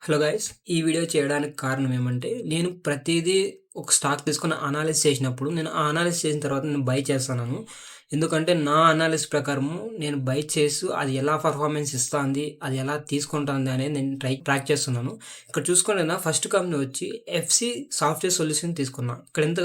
Hello guys, ఈ video చేయడానికి కారణం ఏమంటే నేను ప్రతిదీ ఒక స్టాక్ తీసుకొని అనాలిసిస్ చేసినప్పుడు నేను ఆ అనాలిసిస్ చేసిన తర్వాత నేను బై చేస్తాను. ఎందుకంటే నా అనాలిసిస్ ప్రకారము నేను బై చేసి అది ఎలా పర్ఫార్మెన్స్ ఇస్తుంది, అది ఎలా తీసుకుంటుంది అనేది నేను ట్రాక్ చేస్తున్నాను. ఇక్కడ చూసుకుంటే నా ఫస్ట్ కంపెనీ వచ్చి ఎఫ్సి సాఫ్ట్వేర్ సొల్యూషన్ తీసుకున్నాను. ఇక్కడ ఎంత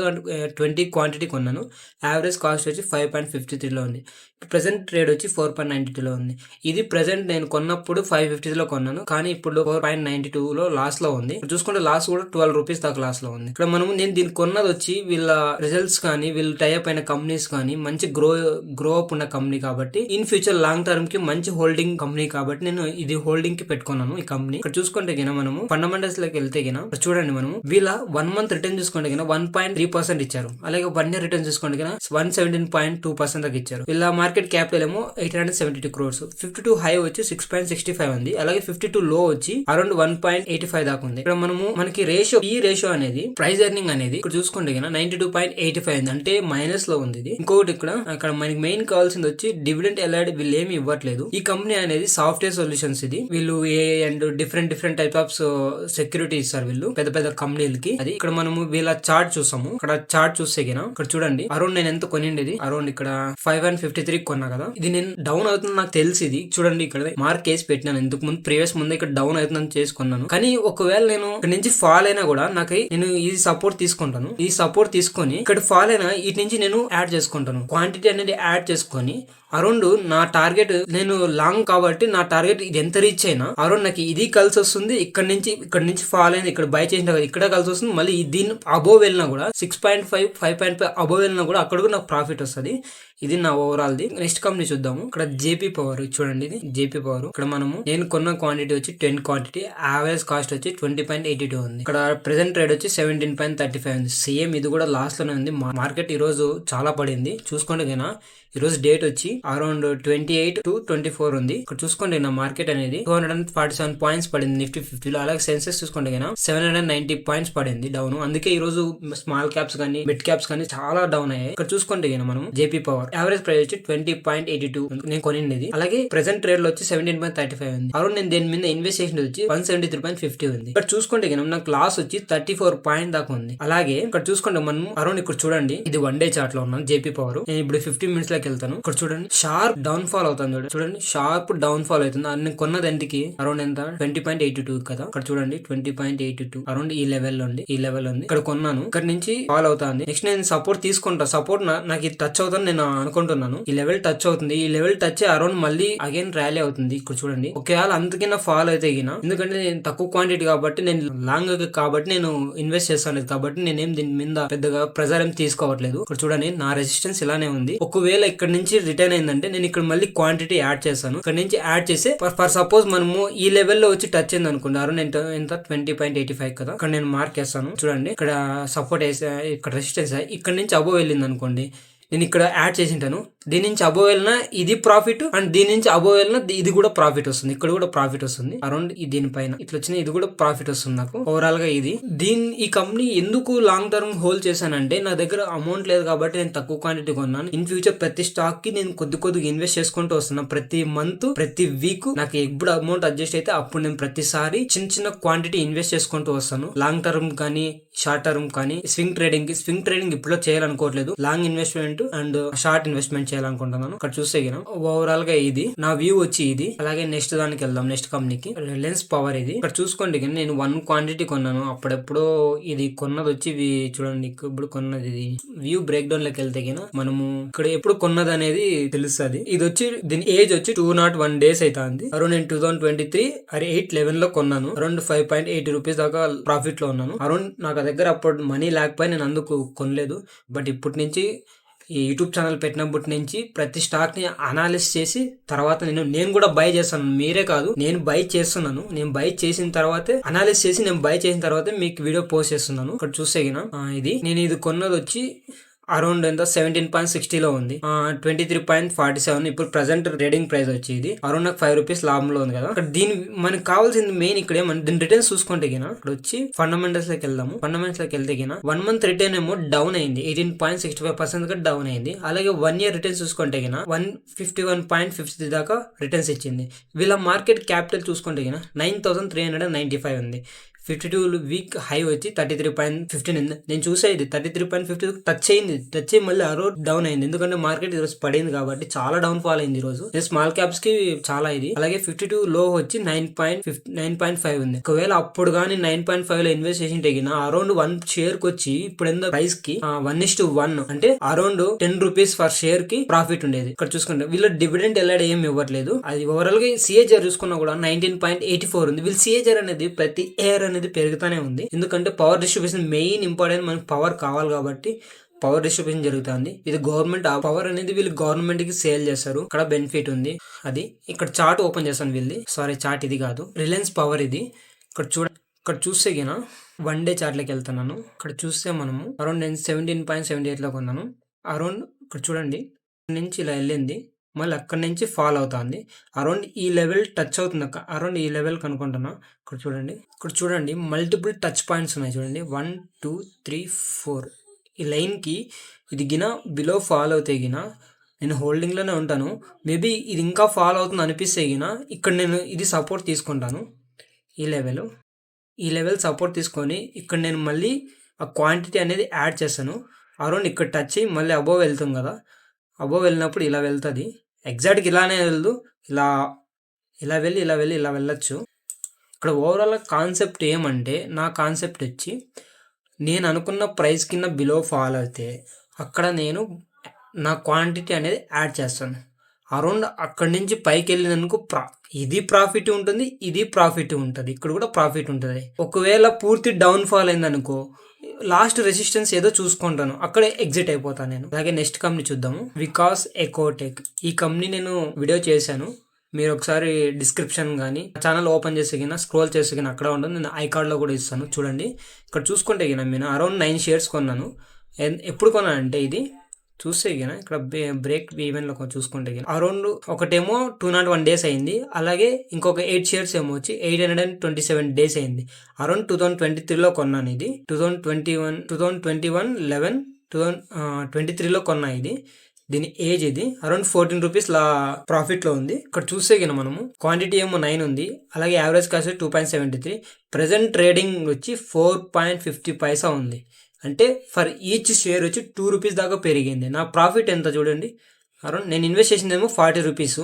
20 క్వాంటిటీ కొన్నాను. యావరేజ్ కాస్ట్ వచ్చి 5.53లో ఉంది. ప్రెసెంట్ ట్రేడ్ వచ్చి 4.92లో ఉంది. ఇది ప్రెసెంట్ నేను కొన్నప్పుడు 550లో కొన్నాను, కానీ ఇప్పుడు 4.92లో లాస్ లో ఉంది. చూసుకుంటే లాస్ కూడా 12 రూపీస్ దాకా లాస్ లో ఉంది. ఇక్కడ మనము నేను దీన్ని కొన్నది వచ్చి వీళ్ళ రిజల్ట్స్ కానీ వీళ్ళు టైప్ అయిన కంపెనీస్ కానీ మంచి గ్రో అప్ ఉన్న కంపెనీ కాబట్టి ఇన్ ఫ్యూచర్ లాంగ్ టర్మ్ కి మంచి హోల్డింగ్ కంపెనీ కాబట్టి నేను ఇది హోల్డింగ్ కి పెట్టుకున్నాను ఈ కంపెనీ. ఇక్కడ చూసుకుంటే గిన మనము ఫండమెంటల్స్ లోకి వెళ్తే గిన చూడండి, మనము వీళ్ళ 1 మంత్ రిటర్న్ చూసుకుంటే గిన 1.3% ఇచ్చారు. అలాగే 1 ఇయర్ రిటర్న్ చూసుకుంటే గిన 117.2% దాకా ఇచ్చారు. ఇలా మార్కెట్ క్యాపిటల్ ఏమో 872 crores. 52 హై వచ్చి 6.65 ఉంది. అలాగే 52 లో వచ్చి అరౌండ్ 1.85 దాకా ఉంది. ఇక్కడ మనకి రేషియో అనేది ప్రైస్ ఎర్నింగ్ అనేది ఇక్కడ చూసుకుంటే గిన 92.85 ఉంది, అంటే మైనస్ లో ఉంది. ఇది ఇంకొకటి ఇక్కడ మనకి మెయిన్ కావాల్సింది వచ్చి డివిడెండ్ ఎలైడ్ వీళ్ళు ఏమి ఇవ్వట్లేదు. ఈ కంపెనీ అనేది సాఫ్ట్వేర్ సొల్యూషన్స్, ఇది వీళ్ళు and different type of security ఇస్తారు వీళ్ళు పెద్ద పెద్ద కంపెనీలకి. అది ఇక్కడ మనము వీళ్ళ చార్ట్ చూసాము. ఇక్కడ చార్ట్ చూస్తే గిన ఇక్కడ చూడండి, అరౌండ్ నేను ఎంత కొనిండేది అరౌండ్ ఇక్కడ 5.53 కొన్నా కదా. ఇది నేను డౌన్ అవుతుంది నాకు తెలిసి. ఇది చూడండి, ఇక్కడ మార్క్ వేసి పెట్టినాను. ఇంతకు ముందు ప్రీవియస్ ముందు ఇక్కడ డౌన్ అవుతుందని చేసుకున్నాను. కానీ ఒకవేళ నేను ఇక్కడ నుంచి ఫాల్ అయినా కూడా నాకు నేను ఈ సపోర్ట్ తీసుకుంటాను. ఈ సపోర్ట్ తీసుకొని ఇక్కడ ఫాల్ అయినా ఇటు నుంచి నేను యాడ్ చేసుకుంటాను. క్వాంటిటీ అనేది యాడ్ చేసుకొని అరౌండ్ నా టార్గెట్, నేను లాంగ్ కాబట్టి నా టార్గెట్ ఇది ఎంత రీచ్ అయినా అరౌండ్ నాకు ఇది కలిసి వస్తుంది. ఇక్కడ నుంచి ఫాల్ అయింది, ఇక్కడ బై చేసిన ఇక్కడ కలిసి వస్తుంది. మళ్ళీ దీన్ని అబోవ్ వెళ్ళినా కూడా 6.5 5.5 అబోవ్ వెళ్ళినా కూడా అక్కడ కూడా నాకు ప్రాఫిట్ వస్తుంది. ఇది నా ఓవరాల్ ది. నెక్స్ట్ కంపెనీ చూద్దాము. ఇక్కడ జేపీ పవర్ చూడండి, ఇది జేపీ పవర్. ఇక్కడ నేను కొన్న క్వాంటిటీ వచ్చి 10 క్వాంటిటీ, యావరేజ్ కాస్ట్ వచ్చి 20.82 ఉంది. ఇక్కడ ప్రెసెంట్ రేట్ వచ్చి 17.35 ఉంది. సేమ్ ఇది కూడా లాస్ట్ లోనే ఉంది. మార్కెట్ ఈ రోజు చాలా పడింది. చూసుకోండి కన్నా ఈ రోజు డేట్ వచ్చి అరౌండ్ 28 to 24 ఉంది. ఇక్కడ చూసుకోండి నా మార్కెట్ అనేది 247 పాయింట్స్ పడింది నిఫ్టీ 50లో. అలాగే సెన్సెక్స్ చూసుకోండి 790 పాయింట్స్ పడింది డౌన్. అందుకే ఈ రోజు స్మాల్ క్యాప్స్ కానీ మిడ్ క్యాప్స్ కానీ చాలా డౌన్ అయ్యాయి. ఇక్కడ చూసుకోండి మనం జేపీ పవర్ యావరేజ్ ప్రైస్ వచ్చి 20.82 నేను కొనింది. అలాగే ప్రెసెంట్ ట్రేడ్ లో వచ్చి 17.35 ఉంది. అరౌండ్ నేను దేని మీద ఇన్వెస్ట్ చేసినది వచ్చి 173.50 ఉంది. ఇక్కడ చూసుకోండి నాకు లాస్ వచ్చి 34 పాయింట్ దాకా ఉంది. అలాగే ఇక్కడ చూసుకోండి మనం అరౌండ్ ఇక్కడ చూడండి, ఇది 1 డే చార్ట్ లో ఉన్నాను జేపీ పవర్. నేను ఇప్పుడు 15 మినిట్స్ వెళ్తాను. ఇక్కడ చూడండి షార్ప్ డౌన్ ఫాల్ అవుతుంది. చూడండి షార్ప్ డౌన్ ఫాల్ అవుతుంది. నేను కొన్నది ఎంతకి అరౌండ్ ఎంత 20.82 కదా. ఇక్కడ చూడండి 20.82 అరౌండ్ ఈ లెవెల్ లో ఉంది. ఇక్కడ కొన్నాను. ఇక్కడ నుంచి ఫాల్ అవుతుంది. నెక్స్ట్ నేను సపోర్ట్ తీసుకుంటా. సపోర్ట్ నాకు ఇది టచ్ అవుతుంది నేను అనుకుంటున్నాను. ఈ లెవెల్ టచ్ అవుతుంది. ఈ లెవెల్ టచ్ అరౌండ్ మళ్ళీ అగైన్ ర్యాలీ అవుతుంది. ఇక్కడ చూడండి ఒకవేళ అందుకైనా ఫాల్ అయితే ఎందుకంటే నేను తక్కువ క్వాంటిటీ కాబట్టి, నేను లాంగ్ కాబట్టి నేను ఇన్వెస్ట్ చేస్తాను కాబట్టి నేనేం దీని మీద పెద్దగా ప్రెజర్ ఏం తీసుకోవట్లేదు. ఇక్కడ చూడండి నా రెసిస్టెన్స్ ఇలానే ఉంది. ఒకవేళ ఇక్కడ నుంచి రిటర్న్ అయిందంటే నేను ఇక్కడ మళ్ళీ క్వాంటిటీ యాడ్ చేస్తాను. ఇక్కడ నుంచి యాడ్ చేసి ఫర్ సపోజ్ మనము ఈ లెవెల్లో వచ్చి టచ్ అయింది అనుకుంటారు ఎంత 20.85 కదా. ఇక్కడ నేను మార్క్ చేస్తాను. చూడండి ఇక్కడ సపోర్ట్ వేసా, ఇక్కడ రెసిస్టెన్స్ ఇక్కడ నుంచి అబోవ్ వెళ్ళింది అనుకోండి, నేను ఇక్కడ యాడ్ చేసి ఉంటాను. దీని నుంచి అబోవ్ వెళ్ళినా ఇది ప్రాఫిట్, అండ్ దీని నుంచి అబోవ్ వెళ్ళినా ఇది కూడా ప్రాఫిట్ వస్తుంది. ఇక్కడ కూడా ప్రాఫిట్ వస్తుంది. అరౌండ్ దీనిపైన ఇట్లా వచ్చిన ఇది కూడా ప్రాఫిట్ వస్తుంది నాకు ఓవరాల్ గా. ఈ కంపెనీ ఎందుకు లాంగ్ టర్మ్ హోల్డ్ చేశానంటే నా దగ్గర అమౌంట్ లేదు కాబట్టి నేను తక్కువ క్వాంటిటీ కొన్నాను. ఇన్ ఫ్యూచర్ ప్రతి స్టాక్ కి నేను కొద్దిగా ఇన్వెస్ట్ చేసుకుంటూ వస్తున్నాను. ప్రతి మంత్ ప్రతి వీక్ నాకు ఎప్పుడు అమౌంట్ అడ్జస్ట్ అయితే అప్పుడు నేను ప్రతిసారి చిన్న క్వాంటిటీ ఇన్వెస్ట్ చేసుకుంటూ వస్తాను. లాంగ్ టర్మ్ కానీ షార్ట్ టర్మ్ కానీ స్వింగ్ ట్రేడింగ్ ఇప్పుడు చేయాలనుకోవట్లేదు. Long investment and short investment చేయాలనుకుంటున్నాను. ఇక్కడ చూస్తే ఓవరాల్ గా ఇది నా వ్యూ వచ్చి ఇది. అలాగే నెక్స్ట్ దానికి వెళ్దాం. నెక్స్ట్ కంపెనీకి రిలయన్స్ పవర్. ఇది ఇక్కడ చూసుకోండి నేను 1 క్వాంటిటీ కొన్నాను. అప్పుడెప్పుడో ఇది కొన్నది వచ్చి చూడండి ఇప్పుడు కొన్నది. ఇది వ్యూ బ్రేక్ డౌన్ లోకి వెళ్తే మనము ఇక్కడ ఎప్పుడు కొన్నది అనేది తెలుస్తుంది. ఇది వచ్చి దీని ఏజ్ వచ్చి 201 days అవుతుంది. అరౌండ్ నేను 2023 8/11 లో కొన్నాను. అరౌండ్ 5.80 రూపీస్ దాకా ప్రాఫిట్ లో ఉన్నాను. అరౌండ్ నాకు దగ్గర అప్పుడు మనీ లేకపోయి నేను అందుకు కొనలేదు. బట్ ఇప్పటి నుంచి ఈ యూట్యూబ్ ఛానల్ పెట్టినప్పటి నుంచి ప్రతి స్టాక్ ని అనాలిసిస్ చేసి తర్వాత నేను కూడా బై చేస్తాను. మీరే కాదు, నేను బై చేస్తున్నాను. నేను బై చేసిన తర్వాతే అనాలిసిస్ చేసి నేను బై చేసిన తర్వాతే మీకు వీడియో పోస్ట్ చేస్తున్నాను. ఇక్కడ చూస్తే ఇది నేను ఇది కొన్నది వచ్చి అరౌండ్ ఎంత 17.60లో ఉంది. 23.47 ఇప్పుడు ప్రెసెంట్ ట్రేడింగ్ ప్రైస్ వచ్చి ఇది అరౌండ్ నాకు 5 రూపీస్ లాభంలో ఉంది కదా. ఇక్కడ దీని మనకు కావాల్సింది మెయిన్ ఇక్కడ ఏమంటే దీని రిటర్న్స్ చూసుకుంటే గిన ఇక్కడ వచ్చి ఫండమెంటల్స్ లోకి వెళ్దాము. ఫండమెంటల్స్ లోకి వెళ్తే గిన 1 మంత్ రిటర్న్ ఏమో డౌన్ అయింది, 18.65% గా డౌన్ అయింది. అలాగే 1 ఇయర్ రిటర్న్స్ చూసుకుంటే గిన 151.53 దాకా రిటర్న్స్ ఇచ్చింది. వీళ్ళ మార్కెట్ క్యాపిటల్ చూసుకుంటే గిన 9,395 ఉంది. 52 వీక్ హై వచ్చి 33.15 ఉంది. నేను చూసేది 33.50 టచ్ అయింది. టచ్ అయ్యి మళ్ళీ ఆ రోజు డౌన్ అయింది, ఎందుకంటే మార్కెట్ ఈరోజు పడింది కాబట్టి చాలా డౌన్ ఫాల్ అయింది ఈ రోజు. స్మాల్ క్యాప్స్ కి చాలా ఇది. అలాగే 52 లో వచ్చి 9.5 ఉంది. ఒకవేళ అప్పుడు కానీ 9.5 లో ఇన్వెస్ట్ చేసి తగిన అరౌండ్ 1 షేర్ కి వచ్చి ఇప్పుడు ఎంత ప్రైస్ కి 1:1 అంటే అరౌండ్ 10 రూపీస్ ఫర్ షేర్ కి ప్రాఫిట్ ఉండేది. ఇక్కడ చూసుకుంటే వీళ్ళు డివిడెండ్ ఎల్లాడు ఏం ఇవ్వట్లేదు. అది ఓవరాల్ గా సిఏజర్ చూసుకున్నా కూడా 19.84 ఉంది. వీళ్ళు సిఏజర్ అనేది ప్రతి ఇయర్ అనేది పెరుగుతూనే ఉంది, ఎందుకంటే పవర్ డిస్ట్రిబ్యూషన్ మెయిన్ ఇంపార్టెంట్. మనకి పవర్ కావాలి కాబట్టి పవర్ డిస్ట్రిబ్యూషన్ జరుగుతుంది. ఇది గవర్నమెంట్ పవర్ అనేది వీళ్ళు గవర్నమెంట్ కి సేల్ చేస్తారు. ఇక్కడ బెనిఫిట్ ఉంది. అది ఇక్కడ చార్ట్ ఓపెన్ చేస్తాను వీళ్ళది. సారీ, చార్ట్ ఇది కాదు, రిలయన్స్ పవర్ ఇది. ఇక్కడ చూస్తే గిన 1 డే చార్ట్ లోకి వెళ్తున్నాను. ఇక్కడ చూస్తే మనము అరౌండ్ నేను 17.78 లో కొన్నాను. అరౌండ్ ఇక్కడ చూడండి నుంచి ఇలా వెళ్ళింది, మళ్ళీ అక్కడి నుంచి ఫాల్ అవుతుంది. అరౌండ్ ఈ లెవెల్ టచ్ అవుతుంది. అరౌండ్ ఈ లెవెల్ కనుకుంటున్నా. ఇక్కడ చూడండి మల్టిపుల్ టచ్ పాయింట్స్ ఉన్నాయి చూడండి, 1 2 3 4. ఈ లైన్ కి ఇది గిన బిలో ఫాల్ అవుతాయి గిన నేను హోల్డింగ్ లోనే ఉంటాను. మేబీ ఇది ఇంకా ఫాల్ అవుతుంది అనిపిస్తే గిన ఇక్కడ నేను ఇది సపోర్ట్ తీసుకుంటాను. ఈ లెవెల్ సపోర్ట్ తీసుకొని ఇక్కడ నేను మళ్ళీ ఆ క్వాంటిటీ అనేది యాడ్ చేస్తాను. అరౌండ్ ఇక్కడ టచ్ అయ్యి మళ్ళీ అబోవ్ వెళ్తాం కదా, అబోవ్ వెళ్ళినప్పుడు ఇలా వెళ్తుంది. ఎగ్జాక్ట్గా ఇలానే వెళ్దు, ఇలా వెళ్ళొచ్చు. ఇక్కడ ఓవరాల్ కాన్సెప్ట్ ఏమంటే, నా కాన్సెప్ట్ వచ్చి నేను అనుకున్న ప్రైస్ కింద బిలో ఫాల్ అయితే అక్కడ నేను నా క్వాంటిటీ అనేది యాడ్ చేస్తాను. అరౌండ్ అక్కడి నుంచి పైకి వెళ్ళినందుకు ఇది ప్రాఫిట్ ఉంటుంది, ఇది ప్రాఫిట్ ఉంటుంది, ఇక్కడ కూడా ప్రాఫిట్ ఉంటుంది. ఒకవేళ పూర్తి డౌన్ ఫాల్ అయిందనుకో లాస్ట్ రెసిస్టెన్స్ ఏదో చూసుకుంటాను, అక్కడే ఎగ్జిట్ అయిపోతాను నేను. అలాగే నెక్స్ట్ కంపెనీ చూద్దాము, వికాస్ ఎకోటెక్. ఈ కంపెనీ నేను వీడియో చేశాను, మీరు ఒకసారి డిస్క్రిప్షన్ కానీ ఛానల్ ఓపెన్ చేసి కింద స్క్రోల్ చేసి కింద అక్కడ ఉంటుంది, నేను ఐ కార్డ్లో కూడా ఇస్తాను చూడండి. ఇక్కడ చూసుకుంటే కింద నేను అరౌండ్ 9 షేర్స్ కొన్నాను. ఎప్పుడు కొన్నానంటే ఇది చూస్తే గిన ఇక్కడ బ్రేక్ ఈవెన్ లో చూసుకుంటే గిన అరౌండ్ ఒకటేమో 201 డేస్ అయింది. అలాగే ఇంకొక 8 షేర్స్ ఏమో వచ్చి 827 డేస్ అయింది. అరౌండ్ 2023లో కొన్నాను ఇది. 2023లో కొన్నా ఇది. దీని ఏజ్ ఇది అరౌండ్ 14 రూపీస్ ప్రాఫిట్ లో ఉంది. ఇక్కడ చూస్తే గిన మనము క్వాంటిటీ ఏమో 9 ఉంది. అలాగే యావరేజ్ కాస్ట్ 2.73. ప్రెసెంట్ ట్రేడింగ్ వచ్చి 4.50 పైసా ఉంది. అంటే ఫర్ ఈచ్ షేర్ వచ్చి 2 రూపీస్ దాకా పెరిగింది. నా ప్రాఫిట్ ఎంత చూడండి, అరౌండ్ నేను ఇన్వెస్ట్ చేసిందేమో 40 రూపీస్,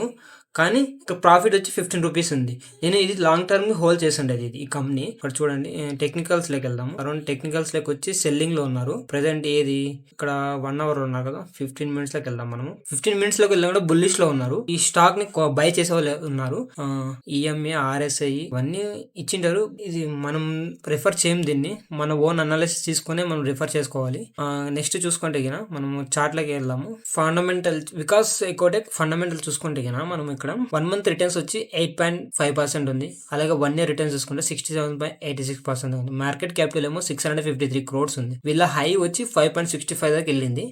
కానీ ఇక్కడ ప్రాఫిట్ వచ్చి 15 రూపీస్ ఉంది. నేను ఇది లాంగ్ టర్మ్ హోల్డ్ చేస్తుండేది ఇది ఈ కంపెనీ. ఇక్కడ చూడండి టెక్నికల్స్ లోకి వెళ్దాము. అరౌండ్ టెక్నికల్స్ లోకి వచ్చి సెల్లింగ్ లో ఉన్నారు. ప్రెసెంట్ ఏది ఇక్కడ 1 అవర్ ఉన్నారు కదా, 15 మినిట్స్ లోకి వెళ్దాం మనము. 15 మినిట్స్ లోకి వెళ్ళినా కూడా బుల్లిష్ లో ఉన్నారు. ఈ స్టాక్ ని బై చేసే వాళ్ళు ఉన్నారు. ఈఎంఏ ఆర్ఎస్ఐ ఇవన్నీ ఇచ్చింటారు. ఇది మనం రిఫర్ చేయం, దీన్ని మన ఓన్ అనాలిసిస్ తీసుకునే మనం రిఫర్ చేసుకోవాలి. నెక్స్ట్ చూసుకుంటే గిన మనము చార్ట్ లోకి వెళ్దాము. ఫండమెంటల్ వికాస్ ఎకోటెక్ ఫండమెంటల్ చూసుకుంటే గిన మనం ఇక్కడ 1 మంత్ రిటర్న్స్ వచ్చి 8.5% ఉంది. అలాగే 1 ఇయర్ రిటర్న్స్ చూసుకుంటే 67.86% ఉంది. మార్కెట్ క్యాపిటల్ ఏమో 653 crores ఉంది. వీళ్ళ హై వచ్చి 5.65 దాకా వెళ్ళింది.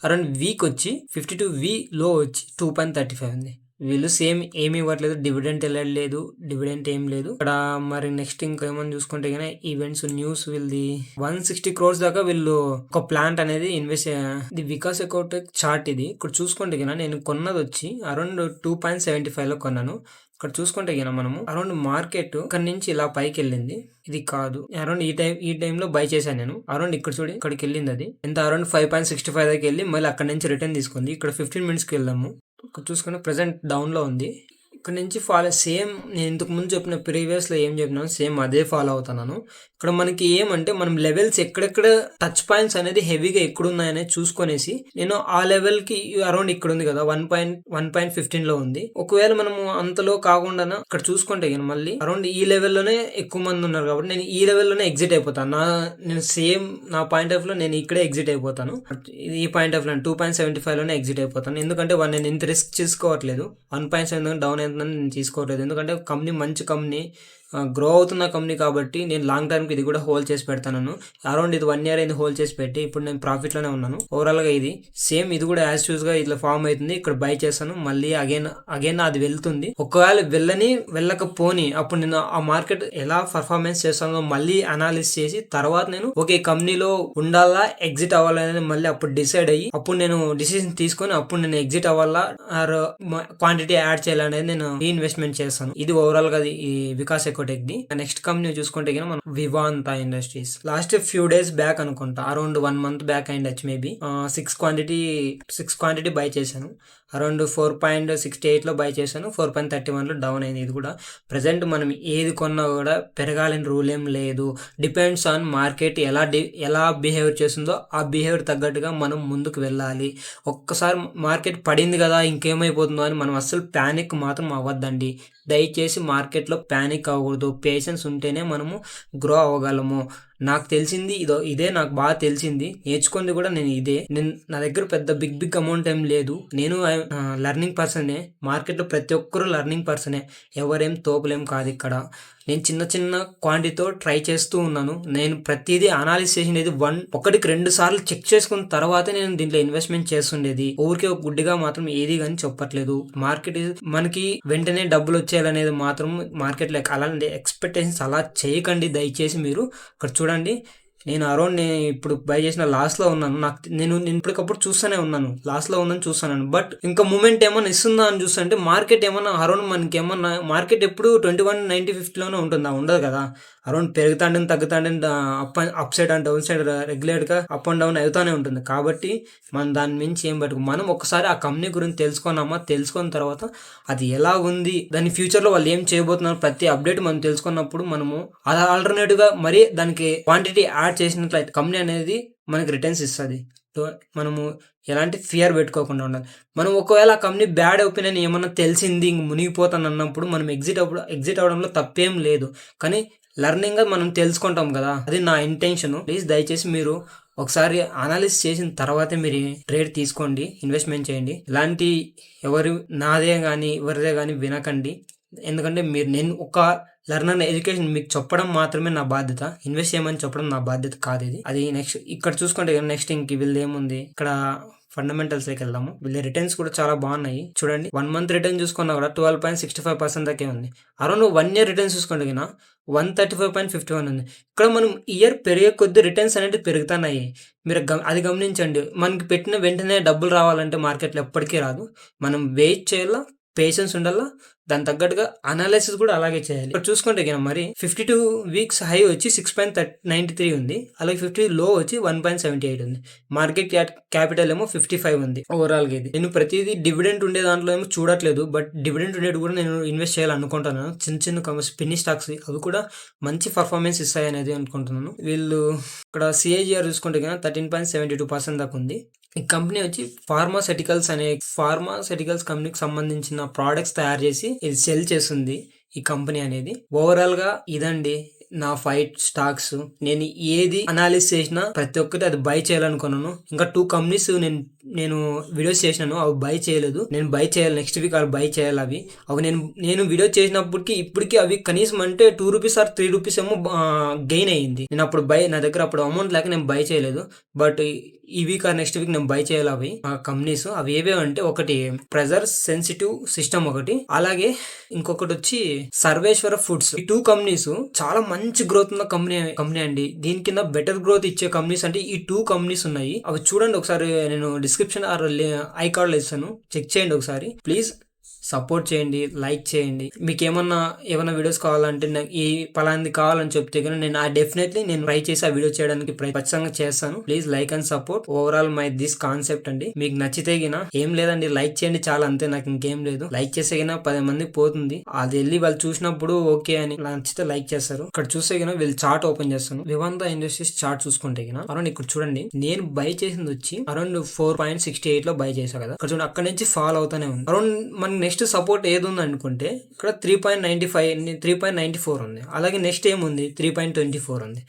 అరౌండ్ వీక్ వచ్చి 52 లో వచ్చి 2.35 ఉంది. వీళ్ళు సేమ్ ఏమి ఇవ్వట్లేదు, డివిడెంట్ వెళ్ళలేదు, డివిడెంట్ ఏం లేదు ఇక్కడ. మరి నెక్స్ట్ ఇంకేమని చూసుకుంటే కానీ ఈవెంట్స్ న్యూస్ వీళ్ళది 160 crores దాకా వీళ్ళు ఒక ప్లాంట్ అనేది ఇన్వెస్ట్. ఇది వికాస్ ఎకోటెక్ చార్ట్ ఇది. ఇక్కడ చూసుకుంటే కానీ నేను కొన్నది వచ్చి అరౌండ్ 2.75 లో కొన్నాను. ఇక్కడ చూసుకుంటే గిన మనము అరౌండ్ మార్కెట్ ఇక్కడ నుంచి ఇలా పైకి వెళ్ళింది. ఇది కాదు, అరౌండ్ ఈ టైంలో బై చేశాను నేను. అరౌండ్ ఇక్కడ చూడండి ఇక్కడికి వెళ్ళింది. అది ఎంత అరౌండ్ 5.65 దాకా వెళ్ళి మళ్ళీ అక్కడ నుంచి రిటర్న్ తీసుకుంది. ఇక్కడ 15 మినిట్స్కి వెళ్దాము. ఇక్కడ చూసుకుంటే ప్రెసెంట్ డౌన్ లో ఉంది. ఇక్కడ నుంచి ఫాలో సేమ్ నేను ఇంతకు ముందు చెప్పిన ప్రీవియస్లో ఏం చెప్పినాను సేమ్ అదే ఫాలో అవుతున్నాను. ఇక్కడ మనకి ఏమంటే మనం లెవెల్స్ ఎక్కడెక్కడ టచ్ పాయింట్స్ అనేది హెవీగా ఎక్కడున్నాయనేది చూసుకొనేసి నేను ఆ లెవెల్కి అరౌండ్ ఇక్కడ ఉంది కదా 1.15 ఉంది. ఒకవేళ మనము అంతలో కాకుండా ఇక్కడ చూసుకుంటే మళ్ళీ అరౌండ్ ఈ లెవెల్లోనే ఎక్కువ మంది ఉన్నారు కాబట్టి నేను ఈ లెవెల్లోనే ఎగ్జిట్ అయిపోతాను. నేను సేమ్ నా పాయింట్ ఆఫ్ లో నేను ఇక్కడే ఎగ్జిట్ అయిపోతాను. ఈ పాయింట్ ఆఫ్ లో 2.75 లోనే ఎగ్జిట్ అయిపోతాను. ఎందుకంటే నేను ఇంత రిస్క్ తీసుకోవట్లేదు. 1.7 డౌన్ నేను తీసుకోవట్లేదు. ఎందుకంటే కంపెనీ మంచి కంపెనీ, గ్రో అవుతున్న కంపెనీ కాబట్టి నేను లాంగ్ టర్మ్కి ఇది కూడా హోల్డ్ చేసి పెడతాను. అరౌండ్ ఇది 1 year అయింది హోల్డ్ చేసి పెట్టి, ఇప్పుడు నేను ప్రాఫిట్లోనే ఉన్నాను. ఓవరాల్గా ఇది సేమ్, ఇది కూడా యాజ్ యూజ్గా ఇట్లా ఫామ్ అవుతుంది. ఇక్కడ బై చేస్తాను, మళ్ళీ అగైన్ అది వెళ్తుంది. ఒకవేళ వెళ్ళకపోని అప్పుడు నేను ఆ మార్కెట్ ఎలా పర్ఫార్మెన్స్ చేస్తానో మళ్ళీ అనాలిసిస్ చేసి తర్వాత నేను ఓకే కంపెనీలో ఉండాలా ఎగ్జిట్ అవ్వాలని మళ్ళీ అప్పుడు డిసైడ్ అయ్యి అప్పుడు నేను డిసిజన్ తీసుకొని అప్పుడు నేను ఎగ్జిట్ అవ్వాలా ఆర్ క్వాంటిటీ యాడ్ చేయాలనేది నేను ఇన్వెస్ట్మెంట్ చేస్తాను. ఇది ఓవరాల్ గా ఈ వికాస్ ఎకోటెక్ ది. నెక్స్ట్ కంపెనీ చూసుకుంటే మనం Vivanta Industries. Last few days back అనుకుంటా, అరౌండ్ 1 month బ్యాక్ అయిండొచ్చు మేబీ. 6 క్వాంటిటీ బై చేశాను. అరౌండ్ 4.68 లో బై చేశాను. 4.31 లో డౌన్ అయింది. ఇది కూడా ప్రెసెంట్ మనం ఏది కొన్నా కూడా పెరగాలని రూల్ ఏం లేదు. డిపెండ్స్ ఆన్ మార్కెట్ ఎలా బిహేవ్ చేస్తుందో ఆ బిహేవియర్ తగ్గట్టుగా మనం ముందుకు వెళ్ళాలి. ఒక్కసారి మార్కెట్ పడింది కదా ఇంకేమైపోతుందో అని మనం అస్సలు ప్యానిక్ మాత్రం అవ్వద్దండి. దయచేసి మార్కెట్లో ప్యానిక్ అవ్వకూడదు. పేషెన్స్ ఉంటేనే మనము గ్రో అవ్వగలము. నాకు తెలిసింది ఇదే నాకు బాగా తెలిసింది. నేర్చుకుంది కూడా నేను ఇదే. నా దగ్గర పెద్ద బిగ్ అమౌంట్ ఏం లేదు. నేను లర్నింగ్ పర్సనే. మార్కెట్లో ప్రతి ఒక్కరు లర్నింగ్ పర్సనే. ఎవరేం తోపులేం కాదు ఇక్కడ. నేను చిన్న క్వాంటిటీతో ట్రై చేస్తూ ఉన్నాను. నేను ప్రతిదీ అనాలిసిస్ చేసినది 1-2 సార్లు చెక్ చేసుకున్న తర్వాతే నేను దీంట్లో ఇన్వెస్ట్మెంట్ చేస్తుండేది. ఊరికే గుడ్డిగా మాత్రం ఏది కానీ చెప్పట్లేదు. మార్కెట్ మనకి వెంటనే డబ్బులు వచ్చేయాలనేది మాత్రం మార్కెట్ లెక్క అలాంటి ఎక్స్పెక్టేషన్స్ అలా చేయకండి దయచేసి. మీరు ఇక్కడ చూడండి, నేను ఇప్పుడు బై చేసిన లాస్ట్లో ఉన్నాను. నేను ఇప్పటికప్పుడు చూస్తూనే ఉన్నాను, లాస్ట్లో ఉందని చూస్తున్నాను. బట్ ఇంకా మూమెంట్ ఏమన్నా ఇస్తుందా అని చూస్తుంటే మార్కెట్ ఏమన్నా అరౌండ్ మనకి ఏమన్నా మార్కెట్ ఎప్పుడు 2190-50లోనే ఉంటుందా? ఉండదు కదా. అరౌండ్ పెరుగుతాండి తగ్గుతాండి, upside and downside రెగ్యులర్గా అప్ అండ్ డౌన్ అవుతానే ఉంటుంది. కాబట్టి మనం దాని మించి ఏం పట్టుకు మనం ఒకసారి ఆ కంపెనీ గురించి తెలుసుకున్న తర్వాత అది ఎలా ఉంది, దాని ఫ్యూచర్లో వాళ్ళు ఏం చేయబోతున్నారు, ప్రతి అప్డేట్ మనం తెలుసుకున్నప్పుడు మనము అది ఆల్టర్నేటివ్గా మరీ దానికి క్వాంటిటీ యాడ్ చేసినట్లయితే కంపెనీ అనేది మనకి రిటర్న్స్ ఇస్తుంది. మనము ఎలాంటి ఫియర్ పెట్టుకోకుండా ఉండాలి. మనం ఒకవేళ ఆ కంపెనీ బ్యాడ్ ఒపీనియన్ ఏమన్నా తెలిసింది ఇంక మునిగిపోతాను అన్నప్పుడు మనం ఎగ్జిట్ అవ్వడంలో తప్పేం లేదు. కానీ లర్నింగ్గా మనం తెలుసుకుంటాం కదా, అది నా ఇంటెన్షన్. ప్లీజ్ దయచేసి మీరు ఒకసారి అనాలిసిస్ చేసిన తర్వాతే మీరు ట్రేడ్ తీసుకోండి, ఇన్వెస్ట్మెంట్ చేయండి. ఇలాంటి నాదే కానీ ఎవరిదే కానీ వినకండి. ఎందుకంటే నేను ఒక లర్నర్ ఎడ్యుకేషన్ మీకు చెప్పడం మాత్రమే నా బాధ్యత. ఇన్వెస్ట్ చేయమని చెప్పడం నా బాధ్యత కాదు ఇది. అది నెక్స్ట్ ఇక్కడ చూసుకుంటే నెక్స్ట్ ఇంక వీళ్ళు ఏముంది, ఇక్కడ ఫండమెంటల్స్కి వెళ్దాము. వీళ్ళ రిటర్న్స్ కూడా చాలా బాగున్నాయి. చూడండి 1 month రిటర్న్ చూసుకున్నా కూడా 12.65% దాకే ఉంది. అరౌండ్ 1 year రిటర్న్స్ చూసుకుంటే 135.51 ఉంది. ఇక్కడ మనం ఇయర్ పెరిగే కొద్ది రిటర్న్స్ అనేది పెరుగుతున్నాయి. మీరు అది గమనించండి. మనకి పెట్టిన వెంటనే డబ్బులు రావాలంటే మార్కెట్లో ఎప్పటికీ రాదు. మనం వెయిట్ చేయాలా, పేషెన్స్ ఉండాలా, దాని తగ్గట్టుగా అనాలిసిస్ కూడా అలాగే చేయాలి. ఇక్కడ చూసుకుంటే మరి 52 weeks హై వచ్చి 6.93 ఉంది. అలాగే 50 లో వచ్చి 1.78 ఉంది. మార్కెట్ క్యాపిటల్ ఏమో 55 ఉంది. ఓవరాల్గా ఇది నేను ప్రతిదీ డివిడెంట్ ఉండే దాంట్లో ఏమో చూడట్లేదు. బట్ డివిడెంట్ ఉండేది కూడా నేను ఇన్వెస్ట్ చేయాలనుకుంటున్నాను. చిన్న పెన్నీ స్టాక్స్ అవి కూడా మంచి పర్ఫార్మెన్స్ ఇస్తాయి అనేది అనుకుంటున్నాను. వీళ్ళు ఇక్కడ CAGR చూసుకుంటే 13.72% దాకా ఉంది. ఈ కంపెనీ వచ్చి ఫార్మాసిటికల్స్ కంపెనీకి సంబంధించిన ప్రోడక్ట్స్ తయారు చేసి ఇది సెల్ చేస్తుంది ఈ కంపెనీ అనేది. ఓవరాల్ గా ఇదండి నా 5 స్టాక్స్. నేను ఏది అనాలిసిస్ చేసినా ప్రతి ఒక్కటి అది బై చేయాలనుకున్నాను. ఇంకా 2 కంపెనీస్ నేను వీడియోస్ చేసినాను, అవి బై చేయలేదు. నేను బై చేయాలి, నెక్స్ట్ వీక్ అవి బై చేయాలి. అవి నేను వీడియో చేసినప్పటికి ఇప్పటికి అవి కనీసం అంటే 2 rupees or 3 rupees ఏమో గెయిన్ అయ్యింది. నేను అప్పుడు నా దగ్గర అప్పుడు అమౌంట్ లేక నేను బై చేయలేదు. బట్ ఈ వీక్ ఆర్ నెక్స్ట్ వీక్ నేను బై చేయాలి అవి కంపెనీస్. అవి ఏవేవంటే ఒకటి ప్రెజర్ సెన్సిటివ్ సిస్టమ్ ఒకటి, అలాగే ఇంకొకటి వచ్చి సర్వేశ్వర ఫుడ్స్. ఈ 2 కంపెనీస్ చాలా మంచి గ్రోత్ ఉన్న కంపెనీ అండి. దీని కింద బెటర్ గ్రోత్ ఇచ్చే కంపెనీస్ అంటే ఈ 2 కంపెనీస్ ఉన్నాయి. అవి చూడండి ఒకసారి, నేను డిస్క్రిప్షన్ ఆర్ ఐ కార్డ్లో ఇస్తాను, చెక్ చేయండి ఒకసారి. ప్లీజ్ సపోర్ట్ చేయండి, లైక్ చేయండి. మీకు ఏమన్నా వీడియోస్ కావాలంటే నాకు ఈ పలాంది కావాలని చెప్తే కానీ నేను ట్రై చేసి ఆ వీడియో చేయడానికి ఖచ్చితంగా చేస్తాను. Please like and support. Overall this concept అండి. మీకు నచ్చితే ఏం లేదండి, లైక్ చేయండి చాలా, అంతే. నాకు ఇంకేం లేదు. లైక్ చేస్తే 10 మందికి పోతుంది. అది వెళ్ళి వాళ్ళు చూసినప్పుడు ఓకే అని నచ్చితే లైక్ చేస్తారు. ఇక్కడ చూస్తే వీళ్ళు చార్ట్ ఓపెన్ చేస్తాను. వివాంత ఇండస్ట్రీస్ చార్ట్ చూసుకుంటే అరౌండ్ ఇక్కడ చూడండి, నేను బై చేసింది వచ్చి అరౌండ్ 4.68 లో బై చేసా కదా. ఇక్కడ చూడండి, అక్కడ నుంచి ఫాల్ అవుతానే ఉంది. అరౌండ్ మనకి నెక్స్ట్ సపోర్ట్ ఏది ఉంది అనుకుంటే ఇక్కడ 3.95 3.94 ఉంది. అలాగే నెక్స్ట్ ఏముంది 3.24 ఉంది.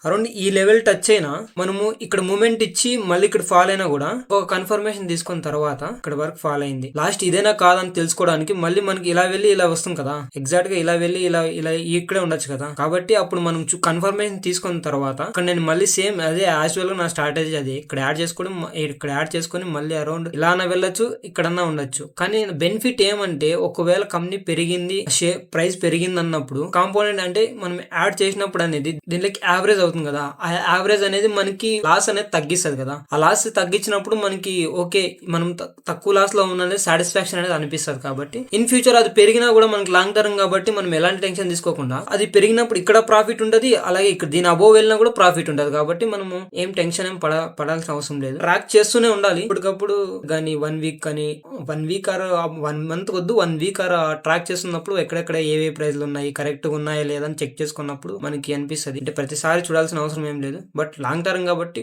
అరౌండ్ ఈ లెవెల్ టచ్ అయినా మనము ఇక్కడ మూమెంట్ ఇచ్చి మళ్ళీ ఇక్కడ ఫాల్ అయినా కూడా ఒక కన్ఫర్మేషన్ తీసుకున్న తర్వాత ఇక్కడ వరకు ఫాల్ అయింది, లాస్ట్ ఇదేనా కాదని తెలుసుకోవడానికి మళ్ళీ మనకి ఇలా వెళ్ళి ఇలా వస్తుంది కదా, ఎగ్జాక్ట్ గా ఇలా వెళ్ళి ఇలా ఇలా ఇక్కడే ఉండొచ్చు కదా. కాబట్టి అప్పుడు మనం కన్ఫర్మేషన్ తీసుకున్న తర్వాత ఇక్కడ నేను మళ్ళీ సేమ్ అదే యాజువల్ గా నా స్ట్రాటజీ అది ఇక్కడ యాడ్ చేసుకొని మళ్ళీ అరౌండ్ ఇలానే వెళ్ళొచ్చు, ఇక్కడన్నా ఉండొచ్చు. కానీ బెనిఫిట్ ఏమంటే ఒకవేళ కంపెనీ పెరిగింది, ప్రైస్ పెరిగింది అన్నప్పుడు కాంపోనెంట్ అంటే మనం యాడ్ చేసినప్పుడు అనేది దీనికి యావరేజ్ అవుతుంది కదా, ఆ యావరేజ్ అనేది మనకి లాస్ అనేది తగ్గిస్తుంది కదా. ఆ లాస్ తగ్గించినప్పుడు మనకి ఓకే మనం తక్కువ లాస్ లో ఉన్నది సాటిస్ఫాక్షన్ అనేది అనిపిస్తుంది. కాబట్టి ఇన్ ఫ్యూచర్ అది పెరిగినా కూడా మనకి లాంగ్ టర్మ్ కాబట్టి మనం ఎలాంటి టెన్షన్ తీసుకోకుండా అది పెరిగినప్పుడు ఇక్కడ ప్రాఫిట్ ఉంటుంది, అలాగే ఇక్కడ దీని అబోవ్ వెళ్ళినా కూడా ప్రాఫిట్ ఉంటుంది. కాబట్టి మనము ఏం టెన్షన్ ఏం పడాల్సిన అవసరం లేదు. ట్రాక్ చేస్తూనే ఉండాలి ఇప్పటికప్పుడు. కానీ 1 వీక్ కానీ 1 వీక్ ఆర్ 1 మంత్ వద్దు, 1 వీక్ ఆర్ ట్రాక్ చేస్తున్నప్పుడు ఎక్కడెక్కడ ఏవే ప్రైజ్లు ఉన్నాయి, కరెక్ట్ గా ఉన్నాయా లేదా అని చెక్ చేసుకున్నప్పుడు మనకి అనిపిస్తుంది. అంటే ప్రతిసారి చూడాల్సిన అవసరం ఏం లేదు. బట్ లాంగ్ టర్మ్ కాబట్టి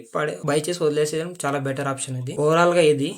బై చేసి వదిలేసేయడం చాలా బెటర్ ఆప్షన్ ఇది ఓవరాల్ గా ఇది.